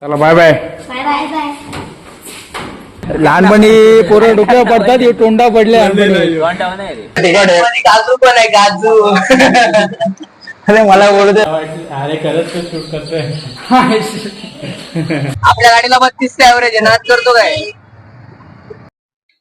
चला bye bye. Bye bye bye. लहानपणी पोरं डोक्यावर पडतात, हे तोंडा पडले लहानपणी. गाजू पण आहे गाजू. अरे मला बोलू दे. अरे खरंच तो शूट करतोय. आपल्या गाडीला 32 ऍव्हरेज आहे. नाच करतो काय.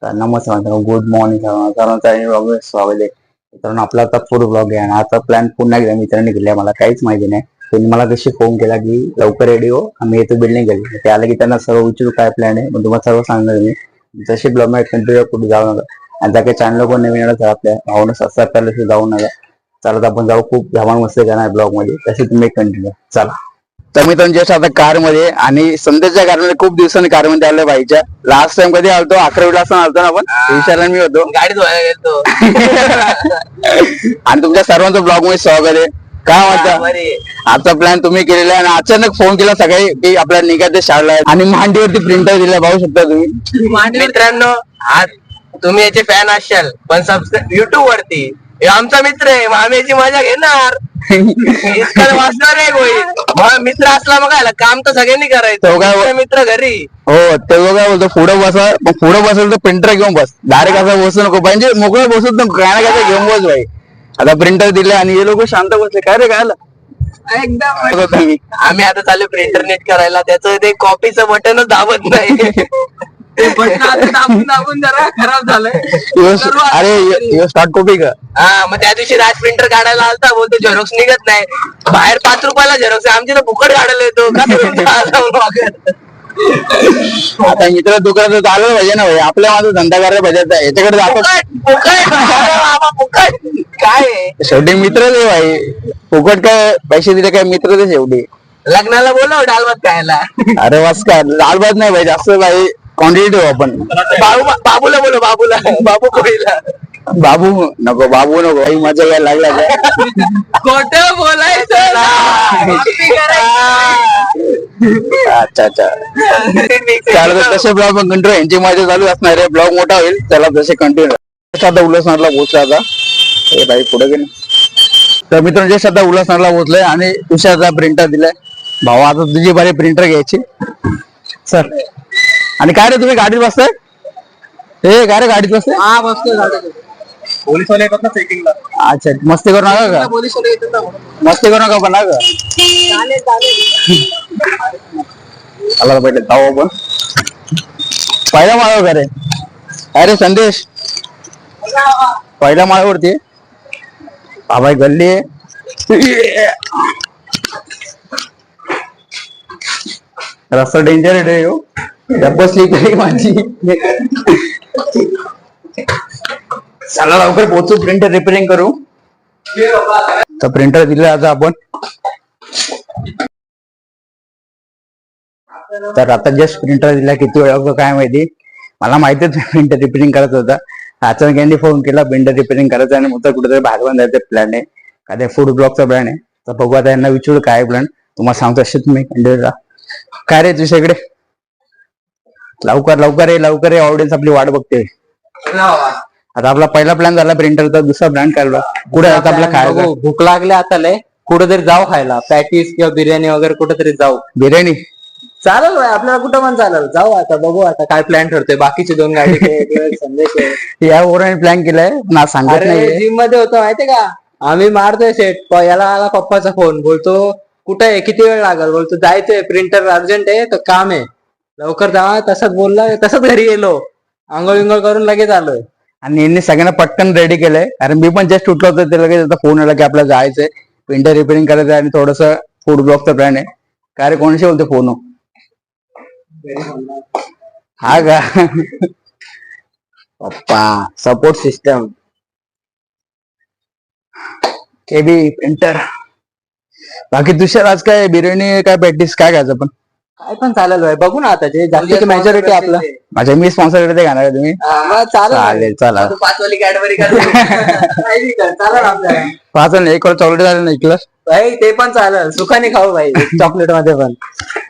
नमस्कार, गुड मॉर्निंग सर्वांचं स्वागत आहे. मित्रांनो, आपला आता फूड ब्लॉग आहे आणि आता प्लॅन पुन्हा एकदा मित्रांनी केला. मला काहीच माहिती नाही. त्यांनी मला कशी फोन केला की लवकर रेडी हो, आम्ही येतो बिल्डिंग गेली. ते आलं की त्यांना सर्व विचारू काय प्लॅन आहे, मग तुम्हाला सर्व सांगणार मी. जशी ब्लॉग मध्ये कंटिन्यू कुठे जाऊ नका. आणि जर काही चॅनल कोण नवीन येणार आपल्या भावना सबस्क्राईब करायला जाऊ नका. चालत आपण जाऊ, खूप धमाल मस्त करणार ब्लॉग मध्ये. तशी तुम्ही कंटिन्यू चला. तर मी जस्ट आता कार मध्ये आणि संदेशच्या कार मध्ये खूप दिवसांनी कार मध्ये आलोय भाईच्या. लास्ट टाइम कधी आलतो 11 असताना आलतो ना आपण, विचारला मी होतो गाडी धुवायला गेलतो. आणि तुमच्या सर्वांचं ब्लॉग मध्ये स्वागत आहे. काय वाटतं आजचा प्लॅन तुम्ही केलेला आहे आणि अचानक फोन केला सकाळी की आपल्याला निघायचं शाळेला आहे आणि मांडीवरती प्रिंटर दिला. पाहू शकता तुम्ही. मित्रांनो, आज तुम्ही याचे फॅन असाल पण सबस्क्राईब युट्यूब वरती, हे आमचा मित्र आहे, आम्ही याची मजा घेणार. इतका वाचणार आहे कोणी. मित्र असला मग काम तर सगळ्यांनी करायचं. मित्र घरी हो, ते काय बोलतो पुढे बसा, मग पुढे बसेल तर प्रिंटर घेऊन बस. डायरेक्ट असं बसू नको, म्हणजे मोकळं बसत नको, काय ना काय घेऊन बस भाई. आता प्रिंटर दिले आणि हे लोक शांत बसले. काय रे काय एकदम. आम्ही आता चालू प्रिंटर नेट करायला. त्याचं ते कॉपीचं बटनच दाबत नाही. दाबून जरा खराब झालंय. अरे स्टार्ट कॉपी का. हा, मग त्या दिवशी राज प्रिंटर काढायला आलता, बोलतो झेरॉक्स निघत नाही. बाहेर 5 रुपयाला झेरॉक्स, आमच्या तर फुकट काढायला येतो का. आता मित्र दुकानात आलं पाहिजे ना भाई, आपल्या माझा धंदा करायला पाहिजे. याच्याकडे जातो काय, शेवटी मित्रच आहे भाई. फुकट काय पैसे दिले काय, मित्रच आहे शेवटी. लग्नाला बोलव डाल भात खायला. अरे वास का डाल भात नाही भाई, जास्त भाई क्वांटिटी ठेवू आपण. बाबूला बोलो, बाबूला, बाबू कोळीला. बाबू नको, बाबू नको भाई, मजा यायला लागला. खोटं बोलायचं. अच्छा अच्छा. चालत तसे ब्लॉग कंटिन्यू, यांची मजा चालू असणार आहे. ब्लॉग मोठा होईल, त्याला तसे कंटिन्यू. आता उल्हासनगरला पोहोचला. आता हे भाई पुढे गेले. तर मित्रांनो, जे सध्या उल्हासनगरला पोहोचलोय आणि तुषारचा प्रिंटर दिलाय. भाऊ आता तुझी बारी प्रिंटर घ्यायची सर. आणि काय रे तुम्ही गाडीत बसताय. हे काय रे गाडीत बसते. हा बसतोय गाडीत. पोलीसवाले येतात ना चेकिंगला. अच्छा, मस्ती करू नका का. पोलीसवाले येतात, मस्ती करू नका पण ना का. चला पहिले जाऊ आपण. पहिल्या माळावर का रे. अरे संदेश, पहिल्या माळावरती बाबा गल्ली आहे. रस्ता डेंजर आहे हो. बसली तरी माझी. चला लवकर पोहोचू, प्रिंटर रिपेअरिंग करू. तर प्रिंटर दिलं आता आपण. तर आता जस्ट प्रिंटर दिला, किती वेळ लागतो काय माहिती. मला माहितीच प्रिंटर रिपेअरिंग करत होता. अचानक यांनी फोन केला प्रिंटर रिपेअरिंग करायचं आणि मग कुठेतरी बाहेर बांधायचं प्लॅन आहे. काय ते फूड ब्लॉगचा प्लॅन आहे. तर बघू आता यांना विचारू काय प्लॅन. तुम्हाला सांगतो असे तुम्ही कंटिन्यू. काय रे तुझ्या इकडे. लवकर लवकर ये, लवकर ये, ऑडियन्स आपली वाट बघते. आता आपला पहिला प्लॅन झाला प्रिंटरचा, दुसरा प्लॅन काढला. कुठे आता आपला खायला भूक लागली आता लय. कुठेतरी जाऊ खायला, पॅटीस किंवा बिर्याणी वगैरे कुठेतरी जाऊ. बिर्याणी चालेल भाई, आपल्याला कुठं पण चालेल. जाऊ आता, बघू आता काय प्लॅन ठरतोय. बाकीचे 2 गाडी संदेश आहे. या ओराने प्लॅन केलाय ना, सांगत नाही. जिम मध्ये होतो माहितीये का, आम्ही मारतोय सेट. याला आला पप्पाचा फोन, बोलतो कुठे आहे, किती वेळ लागल. बोलतो जायचंय, प्रिंटर अर्जंट आहे, तर काम आहे, लवकर जावा. तसंच बोलला, तसंच घरी गेलो, आंघोळ विंघोळ करून लगेच आलोय. आणि यांनी सगळ्यांना पटकन रेडी केलंय. कारण मी पण जस्ट उठलो होतो, ते लगेच आता फोन आला की आपल्याला जायचंय, प्रिंटर रिपेअरिंग करायचं आणि थोडस फूड ब्लॉगचा प्लॅन आहे. काय रे कोणाशी बोलतो फोन. हा का पप्पा सपोर्ट सिस्टम. KB printer. बाकी तुषार आज काय बिर्याणी काय पॅटीस काय खायचं पण. काय पण चालेल भाई, बघू ना आता. जे जास्तीची मेजॉरिटी आपलं. माझ्या मी स्पॉन्सर करते खाणार आहे तुम्ही. चालेल चला. 5 वाली कॅडबरी चालेल आपल्याला. 5 आणि 1 चॉकलेट झालं ना ऐकलं भाई, ते पण चालेल. सुखाने खाऊ भाई, चॉकलेट मध्ये पण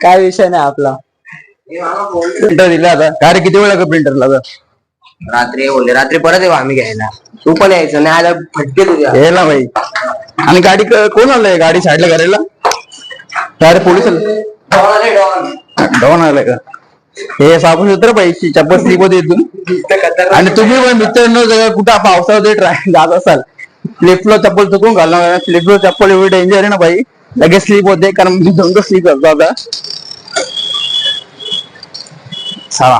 काय विषय नाही आपला. प्रिंटर दिला आता. काय रे किती वेळ लागेल प्रिंटरला. रात्री बोलले, रात्री परत येऊ आम्ही घ्यायला. तू पण यायचं नाही आला फटके तुझ्या यायला भाई. आणि गाडी कोण आलंय गाडी साईडला करायला. काय रे पोलीस आले. जाऊन आलं का हे साबू सूत्र पैसे चप्पल स्लीप होते इथून आणि तुम्ही पण मित्रांनो जर कुठं पावसामध्ये ट्राय जात असाल स्लिपलो चप्पल चुकून घालणार स्लिपलो चप्पल एवढी डेंजर आहे ना भाई लगेच स्लीप होते कारण मी दोन स्लीप करतो आता चला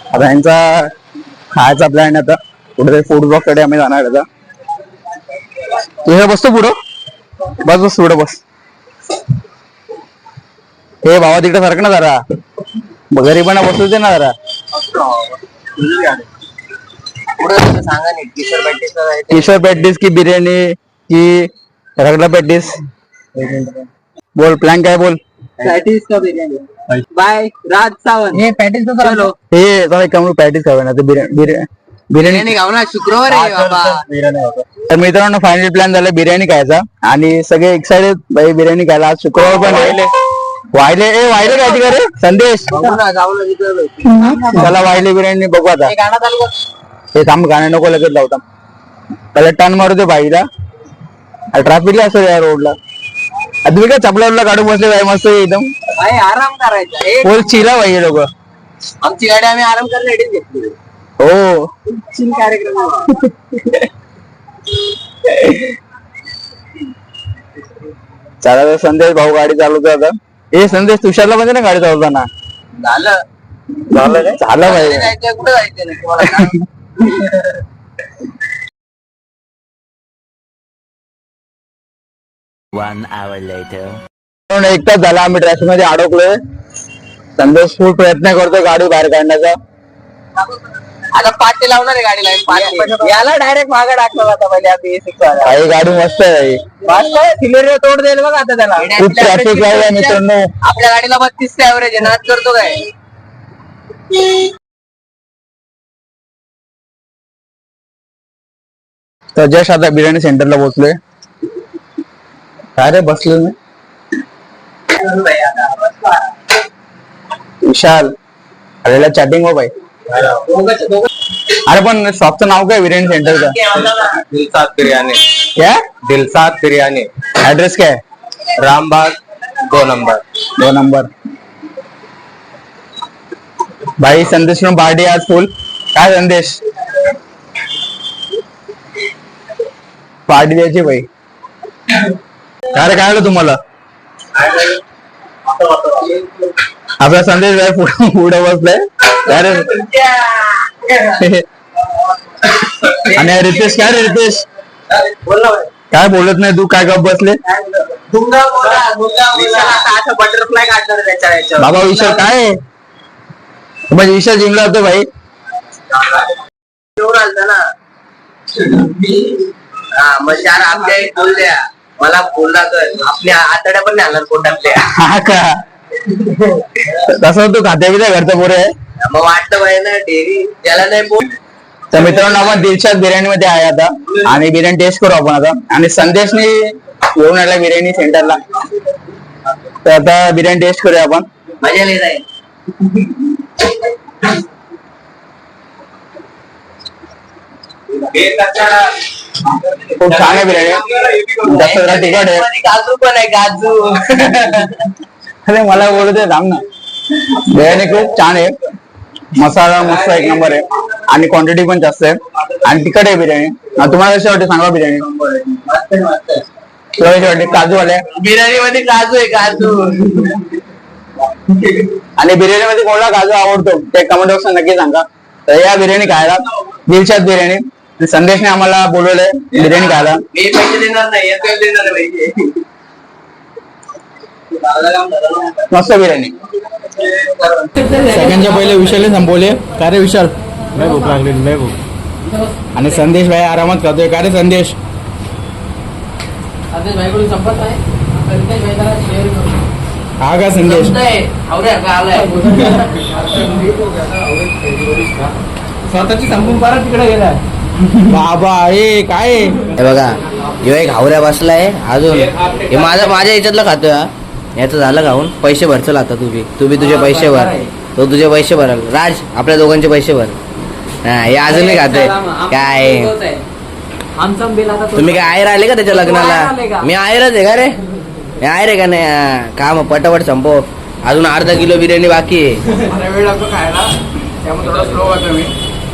आता यांचा खायचा प्लॅन आता कुठे फूड ब्लॉक कडे आम्ही जाणार आता तुझ्या बसतो पुढं बस बस पुढं बस हे भावा तिकडे सारखं ना जरा घरी पण बसू दे ना जरा किशोर पॅटीस की बिर्याणी की रगडा पॅटीस बोल प्लॅन काय बोल पॅटीस का बिर्याणी बाय राज सावंत हे पॅटीस चलो हे जरा कमी पॅटीस खावे ना बिर्याणी खाऊ ना शुक्रवार आहे बाबा तर मित्रांनो फायनल प्लॅन झाला बिर्याणी खायचा आणि सगळे एक्साइटेड भाई बिर्याणी खायला आज शुक्रवार पण वाहिले काय का रे संदेश चला वाहिले बिर्याणी बघू आता हे थांब गाणं नको लगेच लावता त्याला टर्न मारू दे बाईला ट्रॅफिकला असतो या रोडला तुम्ही काय चपलावरला काढून बसले बाई मस्त एकदम आराम करायचा फुल चिला पाहिजे लोक आमची गाडी आम्ही आराम करायला रेडीच घेतली हो चिल कार्यक्रम चला तर संदेश भाऊ गाडी चालवतो आता ए संदेश तुषारला म्हणजे ना गाडी चालवताना झालं भाई कुठे जायचं One hour later. एक तास झाला आम्ही ट्रॅफिक मध्ये अडकलोय संदेश खूप प्रयत्न करतो गाडी बाहेर काढण्याचा आता पाठी लावणार आहे गाडीला याला डायरेक्ट मागे टाकणार आता पहिले काही गाडी मस्त आहे सिलेंडर तोड देईल बघा आता त्याला खूप ट्रॅफिक आहे मित्रांनो आपल्या गाडीला 32 ऍव्हरेज आहे नाच करतो काय तर जस्ट आता बिर्याणी सेंटरला पोहोचलोय काय रे बसलो मी विशाल अरेला चॅटिंग हो भाई अरे पण शॉपचं नाव काय बिर्याणी सेंटरचं दिलसाद बिर्याणी क्या दिलसाद बिर्याणी ऍड्रेस काय रामबाग 2 नंबर 2 नंबर भाई संदेश पार्टी आज फुल काय संदेश पार्टी द्यायची भाई काय रे काय आलं तुम्हाला आपला संदेश भाई पुढे बसलाय आणि रितेश काय रे रितेश काय बोलत नाही तू काय गप बसले बटरफ्लाय काढणार त्याच्या बाबा विशाल काय म्हणजे विशाल जिंकला होतो भाई म्हणजे आपल्या बोल द्या मला बोलला तर आपल्या आतड्या पण नाही आणणार कोणत्या हा का तसं तू खात्या बिद्या घरचं पोरे आहे मग वाटतं पाहिजे ना डेअरी त्याला नाही बोल तर मित्रांनो आपण दिलशाद बिर्याणी मध्ये आहे आता आणि बिर्याणी टेस्ट करू आपण आता आणि संदेशने घेऊन आला बिर्याणी सेंटरला तर आता बिर्याणी टेस्ट करूया आपण मजा येत आहे खूप छान आहे बिर्याणी जास्त जरा तिखट आहे काजू पण आहे काजू अरे मला बोलू दे थांब ना बिर्याणी खूप छान आहे मसाला मस्त एक नंबर आहे आणि क्वांटिटी पण जास्त आहे आणि तिखट आहे बिर्याणी तुम्हाला कशी वाटते सांगा बिर्याणी तुला कशी वाटते काजू वाले बिर्याणी मध्ये काजू आहे काजू आणि बिर्याणी मध्ये कोणाला काजू आवडतो ते कमेंट बॉक्स नक्की सांगा तर या बिर्याणी खायला दिलशाद बिर्याणी संदेशने आम्हाला बोलवलंय बिर्याणी खायला मी पैसे देणार नाही देणार पाहिजे मस्त बिर्याणी सेकंडच्या पहिले विशालने संपवले का रे विशाल लय भूक लागली लय भूक आणि संदेश भाई आरामात खातोय का रे संदेश भाईकडून संपत नाही हा का संदेश स्वतःची संपून परत तिकडे गेला बाबा हे काय हे बघा ह्यो एक हावऱ्या बसलाय अजून हे माझ्या याच्यातलं खातोय हा याचं झालं खाऊन पैसे भर चल आता तू बी तुझे पैसे भर तो तुझे पैसे भरल राज आपल्या दोघांचे पैसे भर हा हे अजूनही खातोय काय तुम्ही काय आयर आले का त्याच्या लग्नाला मी आयरच आहे का रे मी आयर आहे का नाही का मग पटापट संपव अजून अर्धा किलो बिर्याणी बाकी आहे. मला वेळ लागतो खायला त्यामुळे थोडा स्लो करतो मी.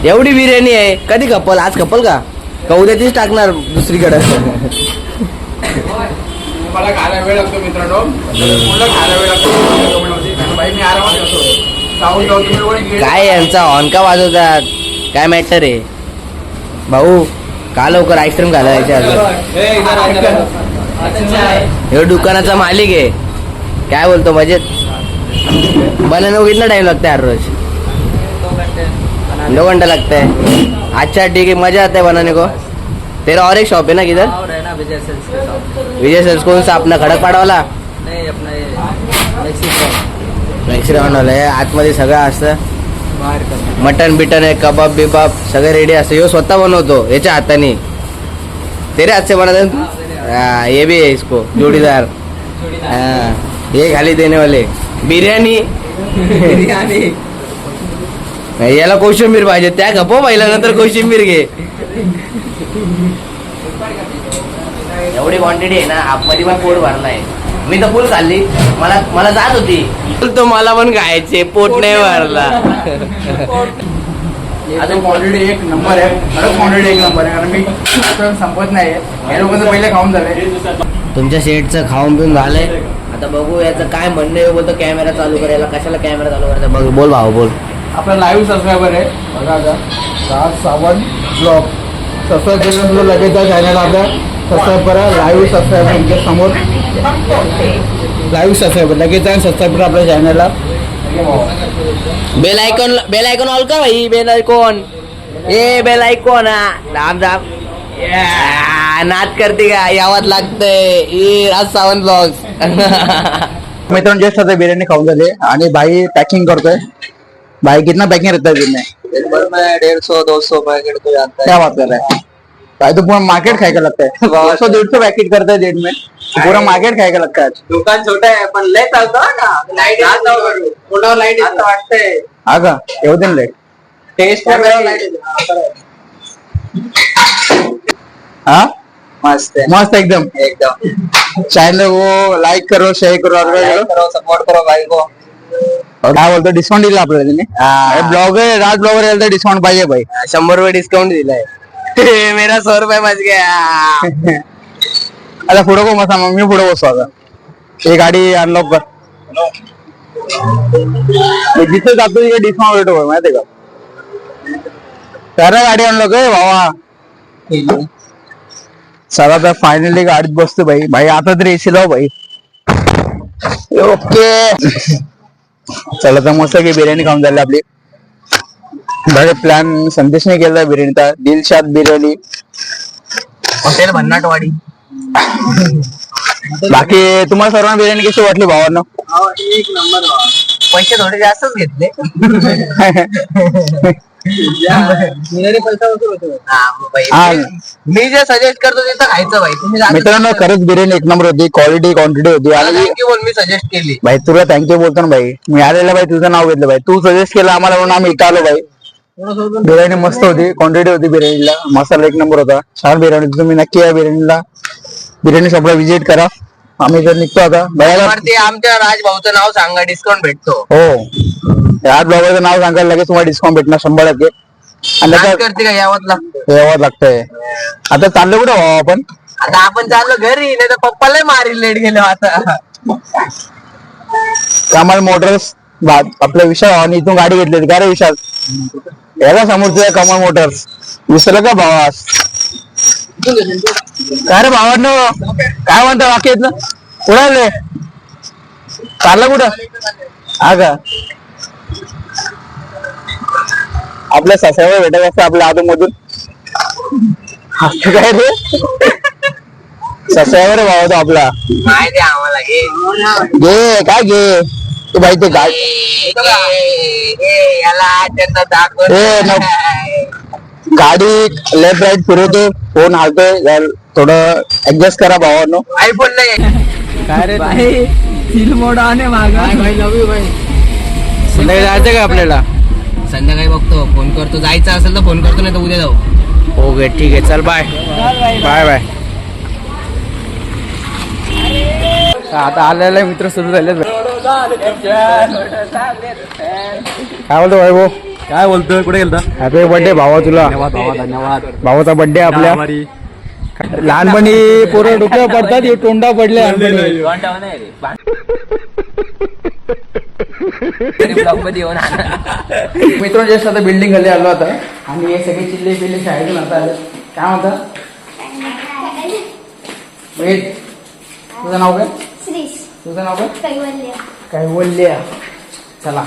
एवढी बिर्याणी आहे, कधी खपल? आज खपल का उद्या तीच टाकणार दुसरीकडे? मला खायला वेळ लागतो मित्रांनो. मुलं खायला वेळ लागतो. बाई मी आरामात येतो. जाऊन जाऊन तुम्ही कोणी गेले? काय यांचा हॉर्न का वाजवतात? काय मॅटर आहे भाऊ? का लवकर आईस्क्रीम खायला यायचे अजून? हे दुकानाचा मालिक आहे. काय बोलतो मजेत? बनाने को कितना टाइम लगता है हर रोज? 2 घंटा लगता है. अच्छा ठीक है, मजा आता है बनाने को. तेरा और एक शॉप है ना किधर? विजय सेल्स. कौन सा? अपना खडकपाडा वाला? मेक्सिकन वाला आहे. आतमध्ये सगळं असतं, मटन बिटन आहे, कबाब बिबाब सगळं रेडी असतं. ह्यो स्वतः बनवतो याच्या हाताने. तेरे हाथ से बनवतात. ये भी है इसको जोडीदार. ये खाली देने वाले. बिर्याणी याला कोशिंबीर पाहिजे. त्या गप्पो पाहिला नंतर कोशिंबीर घे. एवढी क्वांटिटी आहे ना, आतमध्ये पण पोट भरलाय. मी तर फुल खाल्ली. मला जात होती तो, मला पण खायचे, पोट नाही भरला. अजून क्वांटिटी एक नंबर आहे. खरंच क्वांटिटी एक नंबर आहे. कारण मी आता संपत नाही. या लोकांचं पहिले खाऊन झालंय. तुमच्या सेटचं खाऊन पिऊन झालंय. आता बघू याचं काय म्हणणं आहे. बोलतो कॅमेरा चालू करायला, कशाला कॅमेरा चालू करायचा? बघ, बोल भाऊ बोल. आपला लाईव्ह सबस्क्रायबर आहे बघा आता, राज सावंत ब्लॉग. सबस्क्राईब केल्यानंतर लगेच त्या चॅनल आपल्या सबस्क्राईब करा. लाईव्ह सबस्क्रायबर तुमच्या समोर, लाईव्ह सबस्क्रायबर लगेच जाऊन सबस्क्राईब करा आपल्या चॅनलला. बेल आयकॉन ऑल का भाई? बेल आयकॉन, ए बेल आयकॉन. दाम दाम नाद करते का? यावत लागतंय. राज सावंत ब्लॉग्स. मित्रांनो जस्ट आता बिर्याणी खाऊन झाले आणि भाई पॅकिंग करतोय. भाई कितना पैकिंग रहता है दिन में? 150-200 पैकेट तो जाता क्या बात कर रहा है भाई? तो पूरा मार्केट खाए का लगता है. 100-150 पैकेट करता है दिन में. पूरा मार्केट खाए का लगता है. दुकान छोटा आहे पण लय चालतो ना. लाईट असं वाटतंय. हा का? येऊ दे ना लेट. टेस्ट हाँ मस्त आहे. मस्त एकदम. चैनल को लाइक करो, शेअर करो, करो, सपोर्ट करो भाई को. और काय बोलतो डिस्काउंट दिला आपल्याला. ब्लॉगर राज ब्लॉगर यायला डिस्काउंट पाहिजे भाई. 100 रुपये डिस्काउंट दिलाय. मेरा 100 रुपये बच गया. आता पुढे को मसा मी पुढे बसतो आता. ही गाडी अनलॉक कर. जिथे जातो तिथे डिस्काउंट भेटतो माहितीये का? करा गाडी अनलॉक आहे भावा. चला तर फायनली गाडीत बसतो भाई. भाई आता तरी एसी लाव भाई. ओके चला तर मस्त की बिर्याणी खाऊन झाली आपली. भाई प्लॅन संदेशने केला बिर्याणीचा. दिलशाद बिर्याणी हॉटेल भन्नाटवाडी. बाकी तुम्हाला सर्वांना बिर्याणी कशी वाटली भावांना? एक नंबर. पैसे थोडे जास्तच घेतले. मी जे सजेस्ट करतो तिथं खायचं भाई. तुम्ही मित्रांनो खरंच बिर्याणी एक नंबर होती. क्वालिटी क्वांटिटी होती. आणि थँक्यू बोल, मी सजेस्ट केली. भाई तुला थँक्यू बोलतो ना भाई. मी आलेला भाई तुझं नाव घेतलं भाई. तू सजेस्ट केलं आम्हाला म्हणून आम्ही इथं आलो भाई. बिर्याणी मस्त होती. क्वांटिटी होती बिर्याणीला. मसाला एक नंबर होता. छान बिर्याणी होती. तुम्ही नक्की या बिर्याणीला, बिर्याणी शॉपला व्हिजिट करा. आम्ही जर निघतो आता बघायला. वरती आमच्या राजभाऊचं नाव सांगा, डिस्काउंट भेटतो. हो या ब्लॉगरचं नाव सांगायला लगेच तुम्हाला डिस्काउंट भेटणार 100%. आणि नाद करते का? यावत लागतं. यावं लागतंय. आता चाललो कुठं भाऊ आपण? आता आपण चाललो घरी, नाही तर पप्पाला मारी लेट गेलो आता. कमल मोटर्स आपल्या विशाल आणि इथून गाडी घेतली. का रे विशाल? याला समोरचं कमल मोटर्स. विसरलं का भावास? काय रे भावांनो काय म्हणता बाकी येत ना? कुणाले चाललं कुठं? हा का? आपल्या सासऱ्यावर भेटत असतं आपल्या आतमधून. काय रे सासऱ्यावर भाव होता आपला. माहिती आहे आम्हाला. घे काय घे तू भाई ते गाडी. याला त्यांना दाखव. गाडी लेफ्ट राईट फिरवतो. फोन हालतोय. थोडं ऍडजस्ट करा भावांनो. आयफोन नाही काय रे भाई? सील मोड आणे मागा. संध्याकाळी जायचं का आपल्याला? संध्याकाळी बघतो, फोन करतो. जायचं असेल तर फोन करतो, नाही तर उद्या जाऊ. ओके ठीक आहे. चल बाय बाय बाय. आता आलेला मित्र सुरू झाले. काय बोलतो भाऊ? काय बोलतोय? कुठे गेलता? हॅपी बर्थडे भावा तुला. धन्यवाद. भावाचा बर्थडे आपल्या. लहानपणी पोरं डोक्यावर पडतात, हे तोंडा पडले. मित्रांनो जस्ट आता बिल्डिंग खाली आलो आता आणि हे सगळे चिल्ले पिल्ले शाळेतून आता आले. काय म्हणता? वेट, तुझं नाव काय? तुझं नाव काय? कैवल्य. चला,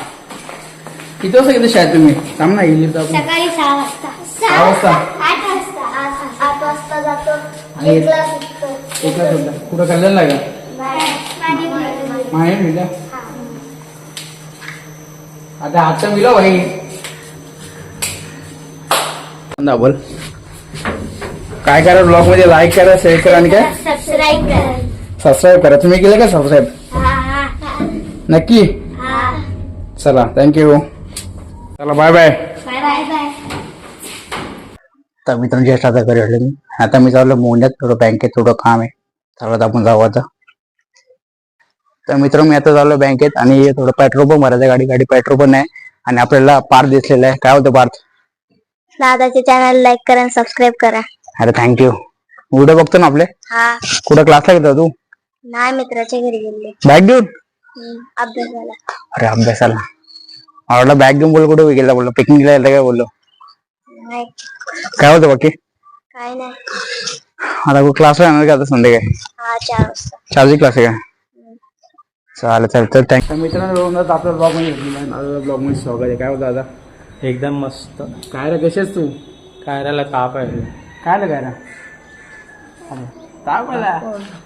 किती वाजता गेले शाळेत तुम्ही? थांब ना, गेली तर आपण. सकाळी 6 वाजता. 6 वाजता. 8 वाजता. 8 वाजता जातो. आणि एकला सुटतो. एकला सुद्धा कुठं कल्याणला का? माहेर मिळला. आता हातचं मिळव भाई. बोल, काय करा? ब्लॉग मध्ये लाईक करा, शेअर करा आणि काय सबस्क्राईब करा. सबस्क्राईब करा. तुम्ही केलं का सबस्क्राईब? हा. नक्की. चला, थँक्यू. चला, bye bye. Bye bye bye. तर मित्रांनो जस्ट आता घरी आले मी. आता मी चाललो मोंड्यात, थोडं बँकेत थोडं काम आहे. चालत आपण जाऊ आता. तर मित्रांनो मी आता चाललो बँकेत आणि थोडं पेट्रोल पण भरायचं. गाडी पेट्रोल पण नाही आणि आपल्याला पार्थ दिसलेला आहे. काय होतं पार्थ? दादाचे चॅनल लाईक करा आणि सबस्क्राईब करा. अरे थँक्यू. व्हिडिओ बघतो ना आपले. हा. कुठं क्लासला गेला तू? नाही, मित्राच्या घरी गेले. बॅग घेऊन? अभ्यासाला. अरे अभ्यासाला. मला वाटलं बॅग घेऊन बोल कुठे गेला, बोललो पिकनिकला गेला काय बोललो. नाही, काय होतं बाकी? काय नाही. आता क्लासला येणार का आता संध्याकाळी? हा, 4 वाजता. 4ची क्लास आहे का? चालेल तर थँक्यू. मित्रांनो आपल्या ब्लॉग मध्ये ब्लॉग मध्ये स्वागत आहे. काय होतं दादा? एकदम मस्त. काय रे, कसेच तू? कायराला ताप आहे. काय रे, काय रे? ताप आला.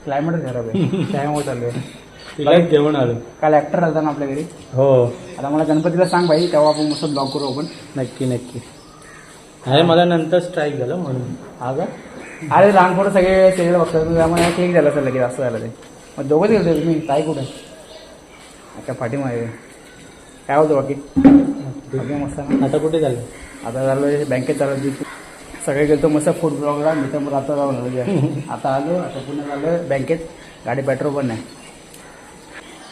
क्लायमेट खराब आहे. त्यामुळे चालू तिला जेवण आलो. काल ऍक्टर आलता ना आपल्या घरी. हो, आता मला गणपतीला सांग भाई, तेव्हा आपण मस्त ब्लॉग करू आपण. नक्की. अरे मला नंतर स्ट्राईक झालं म्हणून. हा का? अरे लहान पोरं सगळे सिरियल बघतात, त्यामुळे क्लिक झालं असेल लगेच, असं झालं ते. मग दोघंच गेलते तुम्ही? ताई कुठे? अच्छा, पाठीमागे. काय होतं बाकी? बाकी मस्त ना. आता कुठे झालं? आता झालं बँकेत चालत. सगळे गेलतो मस्त फूड ब्लॉगला. मी तर मग आता जाऊन आता आलो. आता पुन्हा झालं बँकेत. गाडी पेट्रोल पण नाही.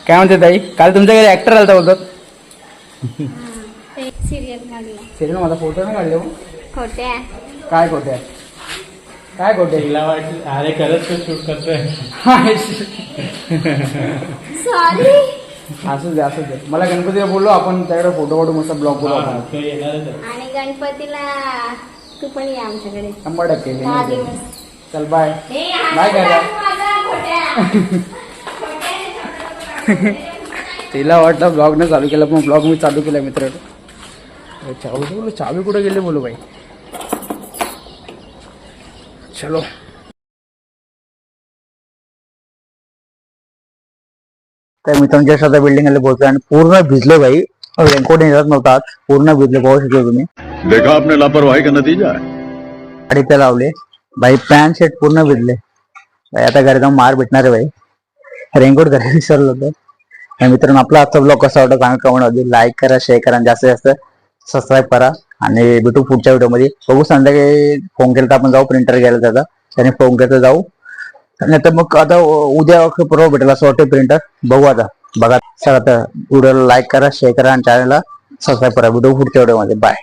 काय म्हणते ताई? काल तुमच्या घरी ऍक्टर आलता बोलतात. सिरियल काढला. सिरियल माझा फोटो नाही काढले मग? खोट्या. काय खोटे आहे? काय खोटे? तिला वाटलं अरे खरंच शूट करतोय. सॉरी. असू दे. मला गणपतीला बोललो आपण, त्याकडे फोटो मस्त ब्लॉग करू आपण. तो येणारच आहे. आणि गणपतीला तू पण ये आमच्याकडे. 100%. 10 दिवस. चल बाय. बाय करा. तिला वाटलं ब्लॉग नाही चालू केला, पण ब्लॉग मी चालू केला मित्रांनो. चावी कुठे गेले बोलू बाई. चलो. तर मित्रांनो जस्ट आता बिल्डिंग मध्ये पोहोचलो आणि पूर्ण भिजलो भाई. रेनकोट येत नव्हता आज. पूर्ण भिजलो. पाहू शकतो तुम्ही. देखा आपने लापरवाही का नतीजा है. गाडी ते लावले भाई. पॅन्ट शर्ट पूर्ण भिजले भाई. आता घरी जाऊन मार भेटणार आहे भाई. रेनकोट घरी विसरलो होतं. मित्रांनो आपला आजचा ब्लॉग कसा वाटतं सांगा कमेंट मध्ये. लाईक करा, शेअर करा आणि जास्तीत जास्त सबस्क्राईब करा. आणि भेटू पुढच्या व्हिडिओमध्ये. बघू संध्याकाळी फोन केला तर आपण जाऊ प्रिंटर घ्यायला. त्याचा त्याने फोन केला तर जाऊ. नाही तर मग आता उद्या परवा भेटेल असं वाटतं प्रिंटर. बघू आता. बघा. चला आता व्हिडिओला लाईक करा, शेअर करा आणि चॅनलला सबस्क्राईब करा. भेटू पुढच्या व्हिडिओमध्ये. बाय.